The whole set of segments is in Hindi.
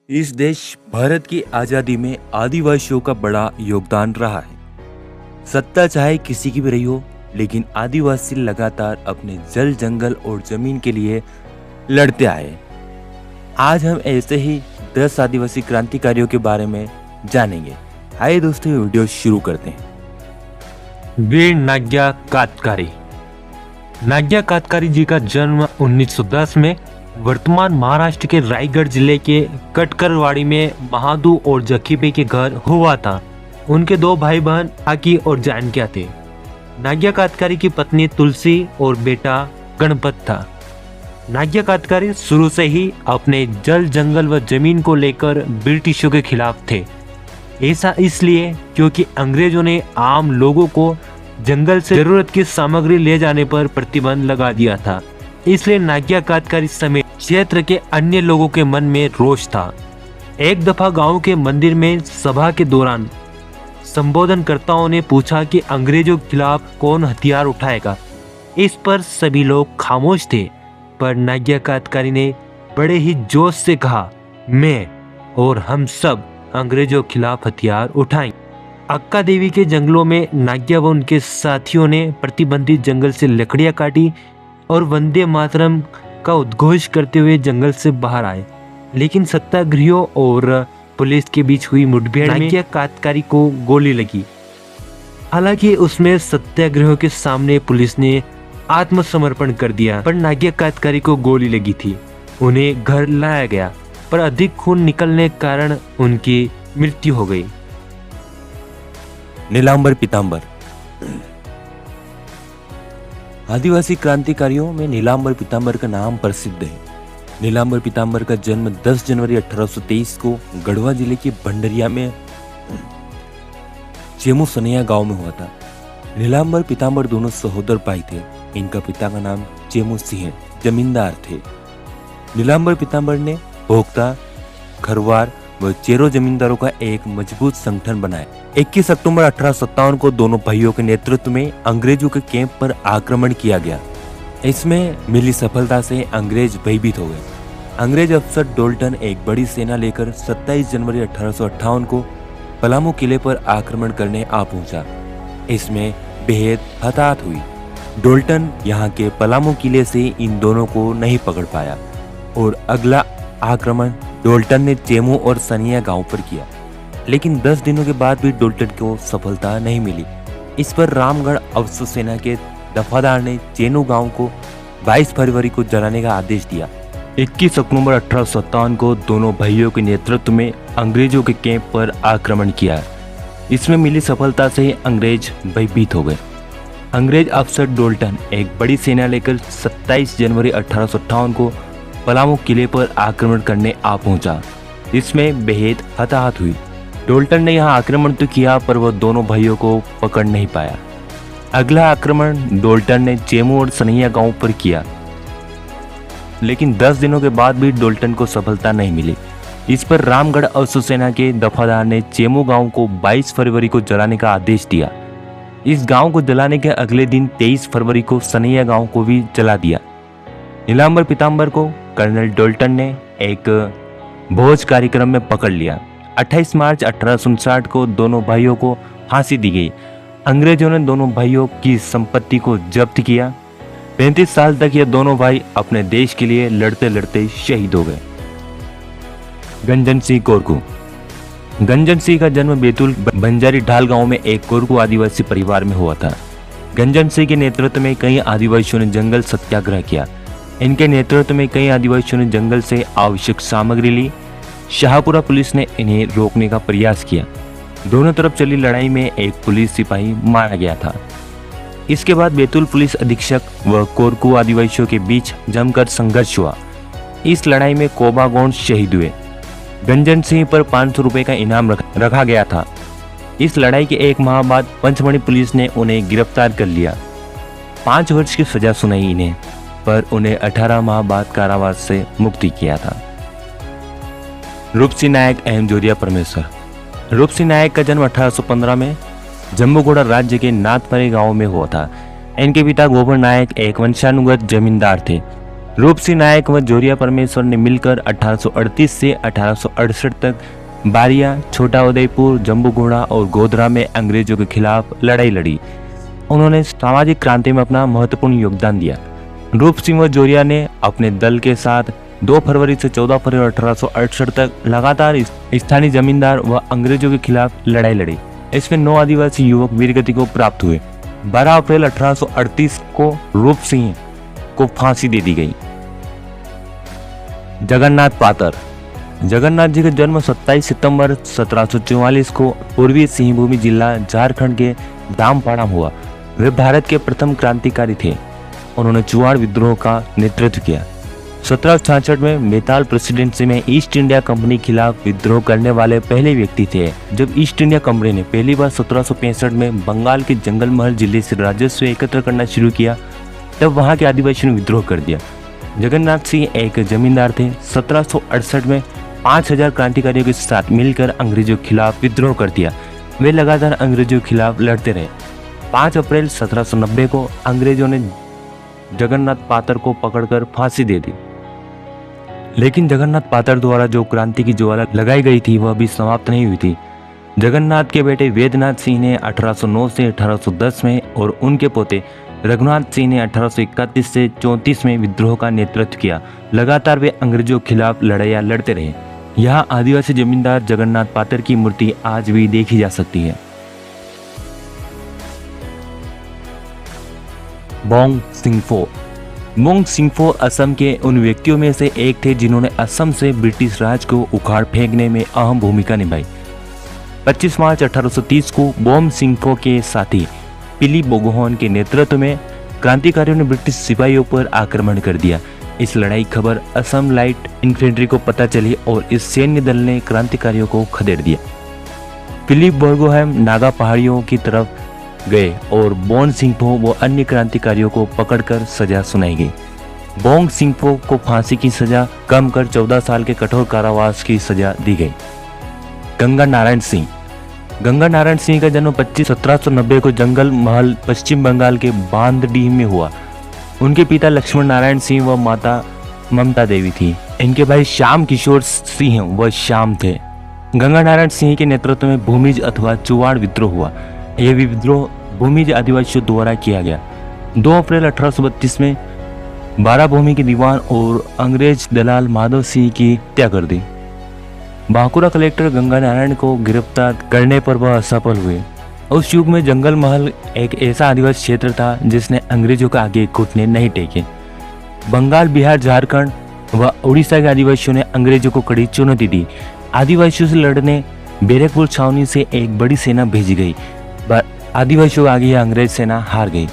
इस देश भारत की आज़ादी में आदिवासियों का बड़ा योगदान रहा है। सत्ता चाहे किसी की भी रही हो, लेकिन आदिवासी लगातार अपने जल, जंगल और जमीन के लिए लड़ते आए। आज हम ऐसे ही 10 आदिवासी क्रांतिकारियों के बारे में जानेंगे। आइए दोस्तों, वीडियो शुरू करते हैं। वीर नाग्या कातकारी। नाग्या कातकारी जी का जन्म 1910 में वर्तमान महाराष्ट्र के रायगढ़ जिले के कटकरवाड़ी में महादू और जखीबे के घर हुआ था। उनके दो भाई बहन आकी और जानकिया थे। नाग्या कातकारी की पत्नी तुलसी और बेटा गणपत था। नाग्या कातकारी शुरू से ही अपने जल, जंगल व जमीन को लेकर ब्रिटिशों के खिलाफ थे। ऐसा इसलिए क्योंकि अंग्रेजों ने आम लोगों को जंगल से जरूरत की सामग्री ले जाने पर प्रतिबंध लगा दिया था। इसलिए नाग्या कातकारी समेत क्षेत्र के अन्य लोगों के मन में रोष था। एक दफा गांव के मंदिर में सभा के दौरान संबोधनकर्ताओं ने पूछा कि अंग्रेजों के खिलाफ कौन हथियार उठाएगा। इस पर सभी लोग खामोश थे, पर नाग्या कातकारी ने बड़े ही जोश से कहा, मैं और हम सब अंग्रेजों के खिलाफ हथियार उठाएंगे। अक्का देवी के जंगलों में नाग्या व उनके साथियों ने प्रतिबंधित जंगल से लकड़ियां काटी और वंदे मातरम का उद्घोष करते हुए जंगल से बाहर आए। लेकिन सत्याग्रहियों और पुलिस के बीच हुई मुठभेड़ में नाग्या कातकारी को गोली लगी। हालांकि उसमें सत्याग्रहियों के सामने पुलिस ने आत्मसमर्पण कर दिया, पर नाग्या कातकारी को गोली लगी थी। उन्हें घर लाया गया, पर अधिक खून निकलने के कारण उनकी मृत्यु हो गई। नीलांबर पीतांबर। आदिवासी क्रांतिकारियों में नीलांबर पीतांबर का नाम प्रसिद्ध है। नीलांबर पीतांबर का जन्म 10 जनवरी 1823 को गढ़वा जिले के भंडरिया में चेमू सनैया गांव में हुआ था। नीलांबर पीतांबर दोनों सहोदर भाई थे। इनका पिता का नाम चेमू सिंह जमींदार थे। नीलांबर पीतांबर ने भोक्ता, खरवार व चेरो जमींदारों का एक मजबूत संगठन बनाया। 21 अक्टूबर 1857 को दोनों भाइयों के नेतृत्व में अंग्रेजों के कैंप पर आक्रमण किया गया। इसमें मिली सफलता से अंग्रेज भयभीत हो गए। अंग्रेज अफसर डोल्टन एक बड़ी सेना लेकर 27 जनवरी 1858 को पलामू किले पर आक्रमण करने आ पहुंचा। इसमें बेहद हताहत हुई। डोल्टन यहाँ के पलामू किले से इन दोनों को नहीं पकड़ पाया और अगला आक्रमण डोल्टन ने चेमू और सनैया गांव पर किया। लेकिन 10 दिनों के बाद भी डोल्टन को सफलता नहीं मिली। इस पर रामगढ़ अवसर सेना के दफादार ने चेनू गांव को 22 फरवरी को जलाने का आदेश दिया। 21 अक्टूबर 1857 को दोनों भाइयों के नेतृत्व में अंग्रेजों के कैंप पर आक्रमण किया। इसमें मिली सफलता से अंग्रेज भयभीत हो गए। अंग्रेज अफसर डोल्टन एक बड़ी सेना लेकर 27 जनवरी 1858 को पलामू किले पर आक्रमण करने आ पहुंचा। इसमें बेहद हताहत हुई। डोल्टन ने यहां आक्रमण तो किया, पर वह दोनों भाइयों को पकड़ नहीं पाया। अगला आक्रमण डोल्टन ने चेमू और सनैया गांव पर किया, लेकिन 10 दिनों के बाद भी डोल्टन को सफलता नहीं मिली। इस पर रामगढ़ अवसर सेना के दफादार ने चेमू गांव को 22 फरवरी को जलाने का आदेश दिया। इस गांव को जलाने के अगले दिन 23 फरवरी को सनैया गांव को भी जला दिया। नीलांबर पीतांबर को कर्नल डोल्टन ने एक भोज कार्यक्रम में पकड़ लिया। 28 मार्च 1859 को दोनों भाइयों को फांसी दी गई। अंग्रेजों ने दोनों भाइयों की संपत्ति को जब्त किया। 35 साल तक ये दोनों भाई अपने देश के लिए लड़ते लड़ते शहीद हो गए। गंजन सिंह कोरकू। गंजन सिंह का जन्म बैतूल बंजारी ढाल गांव में एक कोरकू आदिवासी परिवार में हुआ था। गंजन सिंह के नेतृत्व में कई आदिवासियों ने जंगल सत्याग्रह किया। इनके नेतृत्व में कई आदिवासियों ने जंगल से आवश्यक सामग्री ली। शाहपुरा पुलिस ने इन्हें रोकने का प्रयास किया। दोनों तरफ चली लड़ाई में एक पुलिस सिपाही मारा गया था। इसके बाद बैतूल पुलिस अधीक्षक व कोरकू आदिवासियों के बीच जमकर संघर्ष हुआ। इस लड़ाई में कोबा गौंड शहीद हुए। गंजन सिंह पर 500 रुपए का इनाम रखा गया था। इस लड़ाई के एक माह बाद पंचमढ़ी पुलिस ने उन्हें गिरफ्तार कर लिया। 5 वर्ष की सजा सुनाई इन्हें, पर उन्हें 18 माह बाद कारावास से मुक्ति किया था। रूपसिंह नायक एवं जोरिया परमेश्वर। रूपसिंह नायक का जन्म 1815 में जम्बूगोड़ा राज्य के नाथपरे गांव में हुआ था। इनके पिता गोबर नायक एक वंशानुगत जमींदार थे। रूप सिंह नायक व जोरिया परमेश्वर ने मिलकर 1838 से 1868 तक बारिया, छोटा उदयपुर, जम्बूगढ़ा और गोधरा में अंग्रेजों के खिलाफ लड़ाई लड़ी। उन्होंने सामाजिक क्रांति में अपना महत्वपूर्ण योगदान दिया। रूप सिंह व जोरिया ने अपने दल के साथ 2 फरवरी से 14 फरवरी 1868 तक लगातार स्थानीय जमींदार व अंग्रेजों के खिलाफ लड़ाई लड़ी। इसमें 9 आदिवासी युवक वीरगति को प्राप्त हुए। 12 अप्रैल 1838 को रूप सिंह को फांसी दे दी गई। जगन्नाथ पातर। जगन्नाथ जी का जन्म 27 सितंबर 1744 को पूर्वी सिंहभूमि जिला झारखंड के दामपाड़ा में हुआ। वे भारत के प्रथम क्रांतिकारी थे। उन्होंने चुआड़ विद्रोह का नेतृत्व किया। 1766 में मेताल प्रेसिडेंसी में ईस्ट इंडिया कंपनी खिलाफ विद्रोह करने वाले पहले व्यक्ति थे। जब ईस्ट इंडिया कंपनी ने पहली बार 1765 में बंगाल के जंगल महल जिले से राजस्व एकत्र करना शुरू किया, तब वहां के आदिवासियों ने विद्रोह कर दिया। जगन्नाथ सिंह एक जमींदार थे। 1768 में 5000 क्रांतिकारियों के साथ मिलकर अंग्रेजों के खिलाफ विद्रोह कर दिया। वे लगातार अंग्रेजों के खिलाफ लड़ते रहे। 5 अप्रैल 1790 को अंग्रेजों ने जगन्नाथ पातर को पकड़कर फांसी दे दी। लेकिन जगन्नाथ पातर द्वारा जो क्रांति की ज्वाला लगाई गई थी वह अभी समाप्त नहीं हुई थी। जगन्नाथ के बेटे वेदनाथ सिंह ने 1809 से 1810 में और उनके पोते रघुनाथ सिंह ने 1831 से 34 में विद्रोह का नेतृत्व किया। लगातार वे अंग्रेजों के खिलाफ लड़ाइयाँ लड़ते रहे। यहाँ आदिवासी जमींदार जगन्नाथ पातर की मूर्ति आज भी देखी जा सकती है। बोंग सिंगफो। बोंग सिंगफो असम के उन व्यक्तियों में से एक थे जिन्होंने असम से ब्रिटिश राज को उखाड़ फेंकने में अहम भूमिका निभाई। 25 मार्च 1830 को बोंग सिंगफो के साथी पिली बोगोहन के नेतृत्व में क्रांतिकारियों ने ब्रिटिश सिपाहियों पर आक्रमण कर दिया। इस लड़ाई खबर असम लाइट इन्फेंट्री को पता चली और इस सैन्य दल ने क्रांतिकारियों को खदेड़ दिया। फिलिप बोगोहन नागा पहाड़ियों की तरफ गए और बोंग सिंगफो व अन्य क्रांतिकारियों को पकड़कर सजा सुनाई गई। बोंग सिंगफो को फांसी की सजा कम कर 14 साल के कठोर कारावास की सजा दी गई। गंगा नारायण सिंह। गंगा नारायण सिंह का जन्म 25 1790 को जंगल महल पश्चिम बंगाल के बांदडीह में हुआ। उनके पिता लक्ष्मण नारायण सिंह व माता ममता देवी थी। इनके भाई श्याम किशोर सिंह व श्याम थे। गंगा नारायण सिंह के नेतृत्व में भूमिज अथवा चुआड़ विद्रोह हुआ। यह विद्रोह भूमिज आदिवासियों द्वारा किया गया। 2 अप्रैल 1832 में 12 भूमि के दीवान और अंग्रेज दलाल माधव सिंह की हत्या कर दी। बांकुरा कलेक्टर गंगा नारायण को गिरफ्तार करने पर वह असफल हुए। उस युग में जंगल महल एक ऐसा आदिवासी क्षेत्र था जिसने अंग्रेजों के आगे घुटने नहीं टेके। बंगाल, बिहार, झारखंड व उड़ीसा के आदिवासियों ने अंग्रेजों को कड़ी चुनौती दी। आदिवासियों से लड़ने बैरकपुर छावनी से एक बड़ी सेना भेजी गई, पर आदिवासियों के आगे यह अंग्रेज सेना हार गई।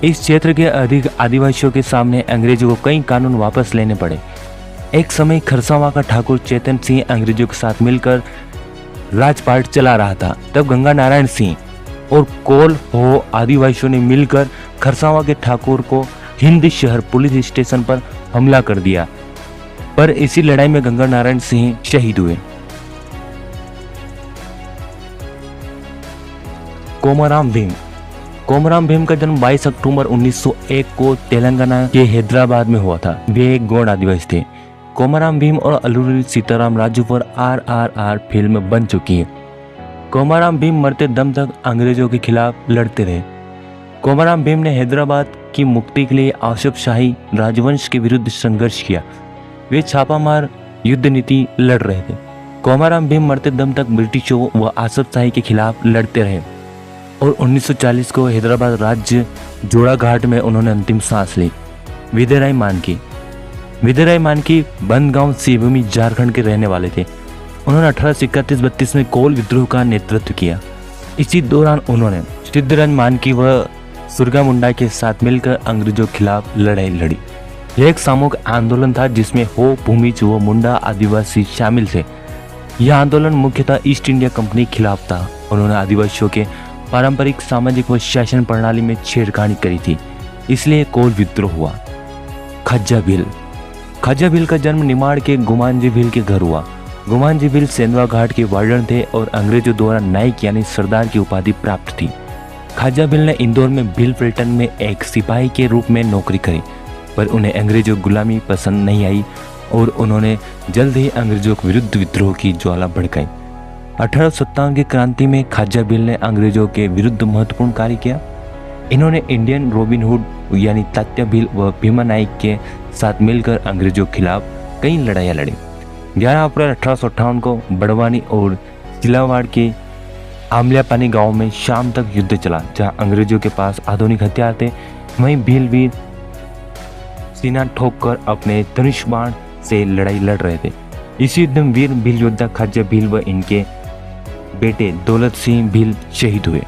इस क्षेत्र के अधिक आदिवासियों के सामने अंग्रेजों को कई कानून वापस लेने पड़े। एक समय खरसावां का ठाकुर चेतन सिंह अंग्रेजों के साथ मिलकर राजपाट चला रहा था। तब गंगा नारायण सिंह और कोल हो आदिवासियों ने मिलकर खरसावां के ठाकुर को हिंद शहर पुलिस स्टेशन पर हमला कर दिया, पर इसी लड़ाई में गंगा नारायण सिंह शहीद हुए। कोमराम भीम। कोमराम भीम का जन्म 22 अक्टूबर 1901 को तेलंगाना के हैदराबाद में हुआ था। वे एक गौड़ आदिवासी थे। कोमराम भीम और अल्लूरी सीताराम राजू पर RRR फिल्म बन चुकी है। कोमराम भीम मरते दम तक अंग्रेजों के खिलाफ लड़ते रहे। कोमराम भीम ने हैदराबाद की मुक्ति के लिए आसिफ शाही राजवंश के विरुद्ध संघर्ष किया। वे छापामार युद्ध नीति लड़ रहे थे। कोमराम भीम मरते दम तक ब्रिटिशों व आसिफ शाही के खिलाफ लड़ते रहे और 1940 को हैदराबाद राज्य जोड़ाघाट में उन्होंने अंतिम सांस ली। विदयराय मानकी बंदगांव सिंहभूमि झारखंड के रहने वाले थे। उन्होंने 1831-32 में कोल विद्रोह का नेतृत्व किया। इसी दौरान उन्होंने सिद्धराज मानकी व सुरगा मुंडा के साथ मिलकर अंग्रेजों के खिलाफ लड़ाई लड़ी। यह एक सामूहिक आंदोलन था जिसमें हो, भूमिज व मुंडा आदिवासी शामिल थे। यह आंदोलन मुख्यतः ईस्ट इंडिया कंपनी के खिलाफ था। उन्होंने आदिवासियों के पारंपरिक सामाजिक व शासन प्रणाली में छेड़खानी करी थी, इसलिए कोल विद्रोह हुआ। खज्जा भील का जन्म निमाड़ के गुमांजी भील के घर हुआ। गुमांजी भील सेंधवा घाट के वार्डन थे और अंग्रेजों द्वारा नाइक यानी सरदार की उपाधि प्राप्त थी। खज्जा भील ने इंदौर में भील पलटन में एक सिपाही के रूप में नौकरी करी। पर उन्हें अंग्रेजों की गुलामी पसंद नहीं आई और उन्होंने जल्द ही अंग्रेजों के विरुद्ध विद्रोह की ज्वाला भड़काई। 1857 की क्रांति में ख्वाजा भील ने अंग्रेजों के विरुद्ध महत्वपूर्ण कार्य किया। इन्होंने इंडियन रॉबिन हुड यानी तात्या भील व भीमा नाइक के साथ मिलकर अंग्रेजों के खिलाफ कई लड़ाइयाँ लड़ी। 11 अप्रैल 1858 को बड़वानी और चिलावाड़ के आमल्यापानी गांव में शाम तक युद्ध चला। जहां अंग्रेजों के पास आधुनिक हथियार थे, वहीं भील भी सीना ठोककर अपने धनुष बाण से लड़ाई लड़ रहे थे। इस युद्ध में वीर भील योद्धा ख्वाजा भील व इनके बेटे दौलत सिंह भील शहीद हुए।